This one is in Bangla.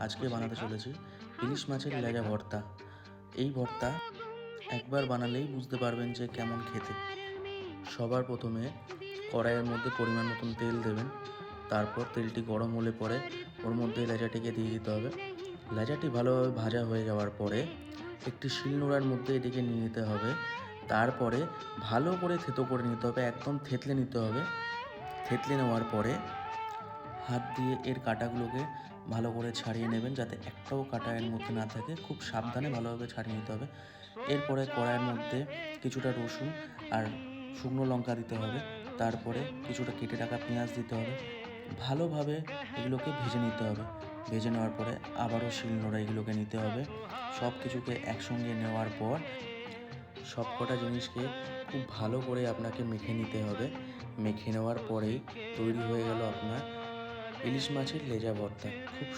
আজকে বানাতে চলেছি ইলিশ মাছের লেজা ভর্তা। এই ভর্তা একবার বানালেই বুঝতে পারবেন যে কেমন খেতে। সবার প্রথমে কড়াইয়ের মধ্যে পরিমাণ মতন তেল দেবেন। তারপর তেলটি গরম হলে পরে ওর মধ্যে লেজাটিকে দিয়ে দিতে হবে। লেজাটি ভালোভাবে ভাজা হয়ে যাওয়ার পরে একটি শিলনোড়ার মধ্যে এটিকে নিয়ে নিতে হবে। তারপরে ভালো করে থেতো করে নিতে হবে, একদম থেতলে নিতে হবে। থেতলে নেওয়ার পরে হাত দিয়ে এর কাঁটাগুলোকে ভালো করে ছাড়িয়ে নেবেন, যাতে একটাও কাঁটা এর মধ্যে না থাকে। খুব সাবধানে ভালোভাবে ছাড়িয়ে নিতে হবে। এরপরে কড়াইয়ের মধ্যে কিছুটা রসুন আর শুকনো লঙ্কা দিতে হবে। তারপরে কিছুটা কেটে রাখা পেঁয়াজ দিতে হবে। ভালোভাবে এগুলোকে ভেজে নিতে হবে। ভেজে নেওয়ার পরে আবারও শিলনোড়া এগুলোকে নিতে হবে। সব কিছুকে একসঙ্গে নেওয়ার পর সব কটা জিনিসকে খুব ভালো করে আপনাকে মেখে নিতে হবে। মেখে নেওয়ার পরেই তৈরি হয়ে গেল আপনার ইলিশ মাছের লেজা ভর্তা। খুব